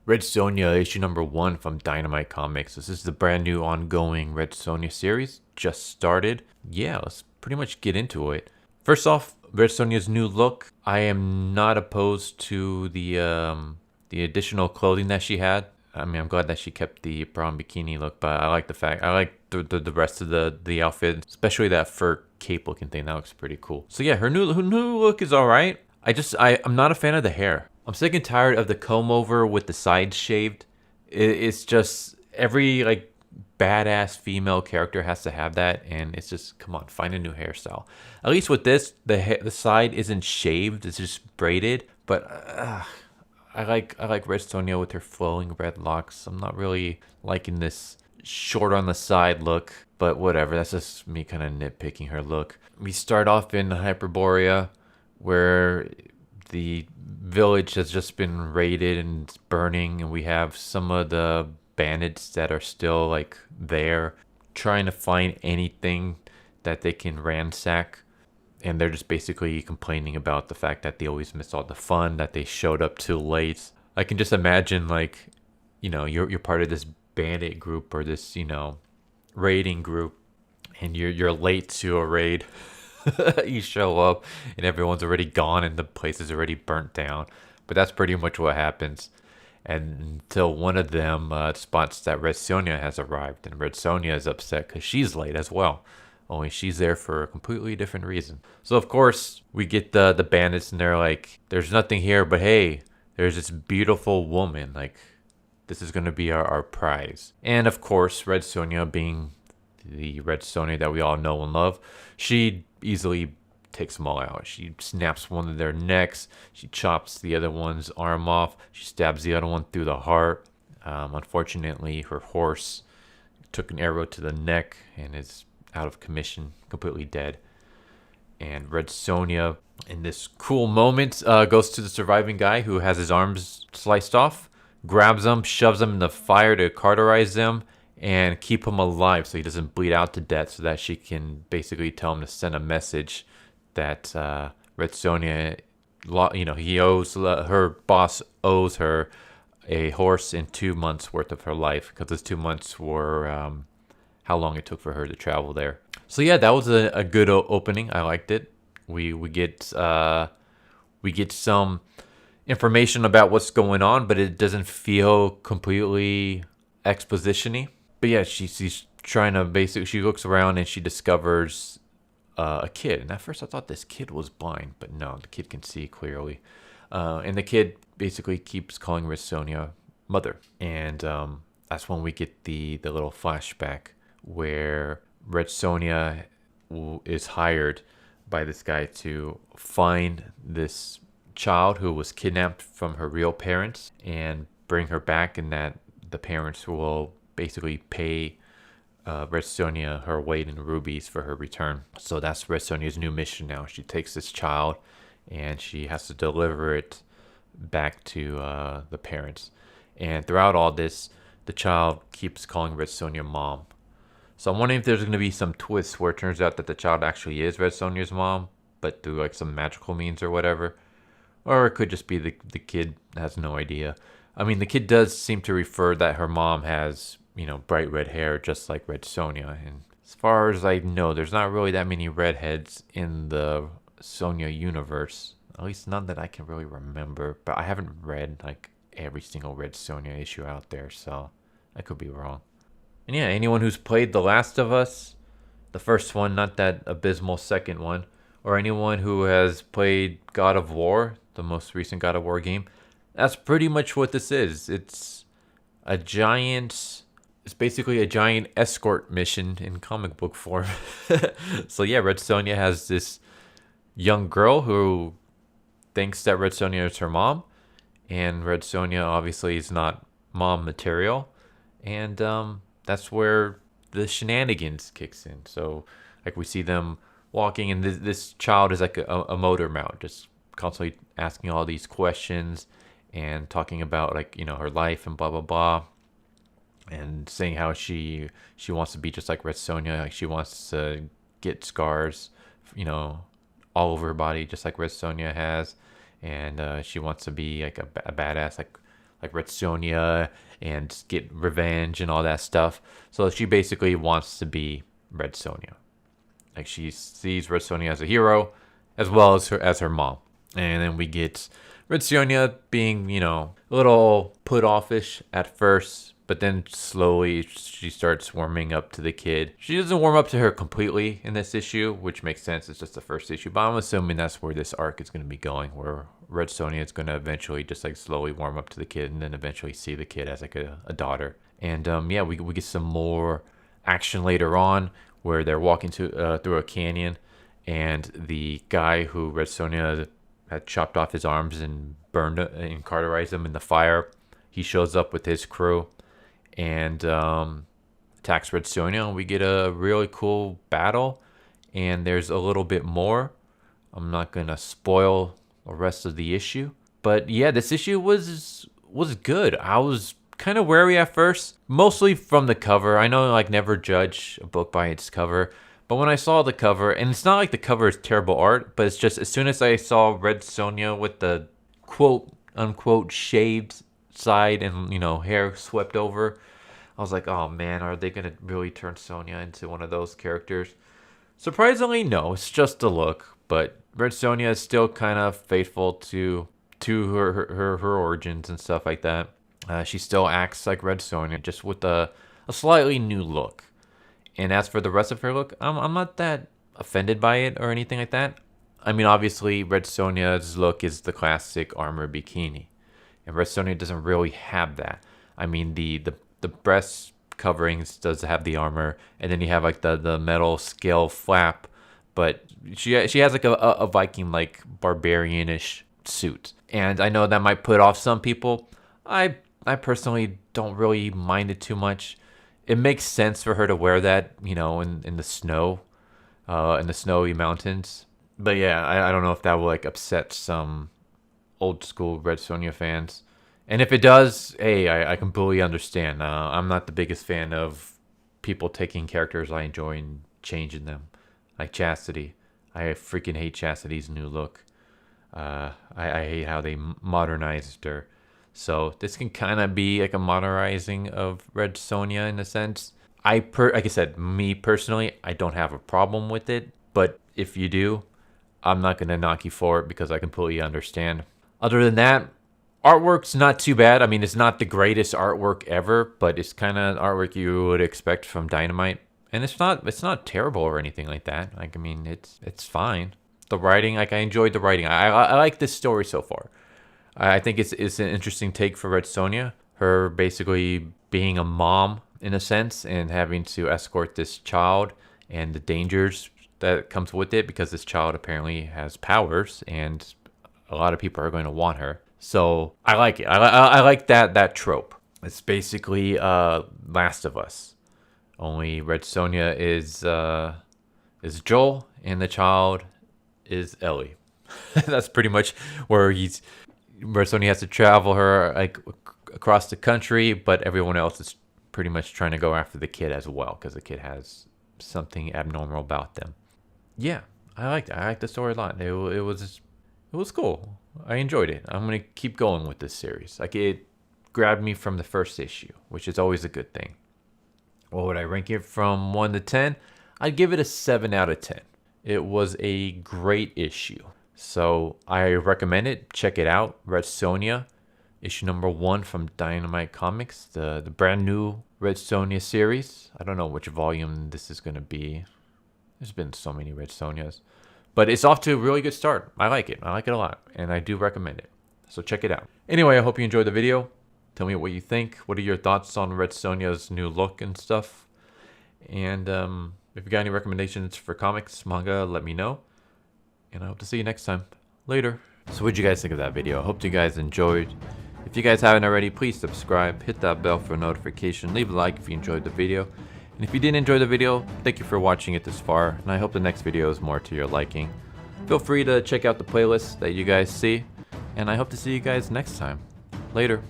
Red Sonja, issue number 1 from Dynamite Comics. This is the brand new ongoing Red Sonja series. Just started. Yeah, let's pretty much get into it. First off, Red Sonja's new look. I am not opposed to the additional clothing that she had. I mean, I'm glad that she kept the brown bikini look, but I like the fact I like the rest of the outfit, especially that fur cape looking thing. That looks pretty cool. So yeah, her new look is all right. I'm not a fan of the hair. I'm sick and tired of the comb over with the sides shaved. It's just every like badass female character has to have that, and it's just come on, find a new hairstyle. At least with this, the side isn't shaved; it's just braided. But I like Red Sonja with her flowing red locks. I'm not really liking this short on the side look, but whatever. That's just me kind of nitpicking her look. We start off in Hyperborea, where the village has just been raided and it's burning, and we have some of the bandits that are still like there trying to find anything that they can ransack, and they're just basically complaining about the fact that they always miss all the fun, that they showed up too late. I can just imagine, like, you're part of this bandit group or this, raiding group, and you're late to a raid. You show up and everyone's already gone and the place is already burnt down. But that's pretty much what happens. And until one of them spots that Red Sonja has arrived, and Red Sonja is upset because she's late as well. Only she's there for a completely different reason. So of course we get the bandits, and they're like, "There's nothing here, but hey, there's this beautiful woman. Like, this is gonna be our prize." And of course, Red Sonja, being the Red Sonja that we all know and love, she easily takes them all out. She snaps one of their necks. She chops the other one's arm off. She stabs the other one through the heart. Unfortunately, her horse took an arrow to the neck and is out of commission, completely dead. And Red Sonja, in this cool moment, goes to the surviving guy who has his arms sliced off, grabs him, shoves him in the fire to cauterize them, and keep him alive so he doesn't bleed out to death, so that she can basically tell him to send a message that Red Sonja, he owes, her boss owes her a horse and 2 months worth of her life, because those 2 months were how long it took for her to travel there. So yeah, that was a good opening. I liked it. We get some information about what's going on, but it doesn't feel completely exposition-y. But yeah, she's trying to basically, she looks around and she discovers a kid. And at first I thought this kid was blind, but no, the kid can see clearly. And the kid basically keeps calling Red Sonja mother. And that's when we get the little flashback where Red Sonja is hired by this guy to find this child who was kidnapped from her real parents and bring her back, and that the parents will basically pay Red Sonja her weight in rubies for her return. So that's Red Sonja's new mission now. She takes this child and she has to deliver it back to the parents. And throughout all this, the child keeps calling Red Sonja mom. So I'm wondering if there's going to be some twist where it turns out that the child actually is Red Sonja's mom, but through like some magical means or whatever. Or it could just be the kid has no idea. I mean, the kid does seem to refer that her mom has, bright red hair, just like Red Sonja. And as far as I know, there's not really that many redheads in the Sonja universe. At least none that I can really remember. But I haven't read like every single Red Sonja issue out there, so I could be wrong. And yeah, anyone who's played The Last of Us, the first one, not that abysmal second one, or anyone who has played God of War, the most recent God of War game, that's pretty much what this is. It's basically a giant escort mission in comic book form. So yeah, Red Sonja has this young girl who thinks that Red Sonja is her mom, and Red Sonja obviously is not mom material, and that's where the shenanigans kicks in. So like we see them walking, and this child is like a motor mouth, just constantly asking all these questions and talking about like her life and blah blah blah, and saying how she wants to be just like Red Sonja, like she wants to get scars, all over her body just like Red Sonja has, and she wants to be like a badass like Red Sonja and get revenge and all that stuff. So she basically wants to be Red Sonja. Like she sees Red Sonja as a hero, as well as her mom. And then we get Red Sonja being, a little put offish at first, but then slowly she starts warming up to the kid. She doesn't warm up to her completely in this issue, which makes sense. It's just the first issue, but I'm assuming that's where this arc is going to be going, where Red Sonja is going to eventually just like slowly warm up to the kid and then eventually see the kid as like a daughter. And we get some more action later on where they're walking through a canyon, and the guy who Red Sonja had chopped off his arms and burned and cauterized them in the fire, he shows up with his crew and attacks Red Sonja, and we get a really cool battle. And there's a little bit more. I'm not gonna spoil the rest of the issue, but yeah, this issue was good. I was kind of wary at first, mostly from the cover. I know, like, never judge a book by its cover, but when I saw the cover, and it's not like the cover is terrible art, but it's just as soon as I saw Red Sonja with the quote unquote shaved side and hair swept over, I was like, oh man, are they gonna really turn Sonja into one of those characters? Surprisingly, no, it's just a look, but Red Sonja is still kind of faithful to her origins and stuff like that. She still acts like Red Sonja, just with a slightly new look. And as for the rest of her look, I'm not that offended by it or anything like that. I mean, obviously, Red Sonja's look is the classic armor bikini, and Red Sonja doesn't really have that. I mean, the breast coverings does have the armor, and then you have like the metal scale flap, but she has like a Viking, like barbarianish suit. And I know that might put off some people. I personally don't really mind it too much. It makes sense for her to wear that, in the snow, in the snowy mountains. But yeah, I don't know if that will like upset some old school Red Sonja fans. And if it does, hey, I completely understand. I'm not the biggest fan of people taking characters I enjoy and changing them. Like Chastity. I freaking hate Chastity's new look. I hate how they modernized her. So this can kind of be like a modernizing of Red Sonja in a sense. Like I said, me personally, I don't have a problem with it. But if you do, I'm not going to knock you for it because I completely understand. Other than that, artwork's not too bad. I mean, it's not the greatest artwork ever, but it's kind of artwork you would expect from Dynamite. And it's not terrible or anything like that. Like, I mean, it's fine. The writing, like, I enjoyed the writing. I like this story so far. I think it's an interesting take for Red Sonja. Her basically being a mom in a sense and having to escort this child and the dangers that comes with it because this child apparently has powers and a lot of people are going to want her. So I like it. I like that trope. It's basically Last of Us. Only Red Sonja is Joel and the child is Ellie. That's pretty much where Red Sonja has to travel her like across the country, but everyone else is pretty much trying to go after the kid as well because the kid has something abnormal about them. Yeah, I liked it. I liked the story a lot. It was cool. I enjoyed it. I'm gonna keep going with this series. Like, it grabbed me from the first issue, which is always a good thing. What would I rank it from 1 to 10? I'd give it a 7 out of 10. It was a great issue. So I recommend it. Check it out. Red Sonja, issue number 1 from Dynamite Comics, the brand new Red Sonja series. I don't know which volume this is going to be. There's been so many Red Sonjas. But it's off to a really good start. I like it. I like it a lot. And I do recommend it. So check it out. Anyway, I hope you enjoyed the video. Tell me what you think. What are your thoughts on Red Sonja's new look and stuff? And if you got any recommendations for comics, manga, let me know. And I hope to see you next time. Later. So what'd you guys think of that video? I hope you guys enjoyed. If you guys haven't already, please subscribe. Hit that bell for a notification. Leave a like if you enjoyed the video. And if you didn't enjoy the video, thank you for watching it this far. And I hope the next video is more to your liking. Feel free to check out the playlist that you guys see. And I hope to see you guys next time. Later.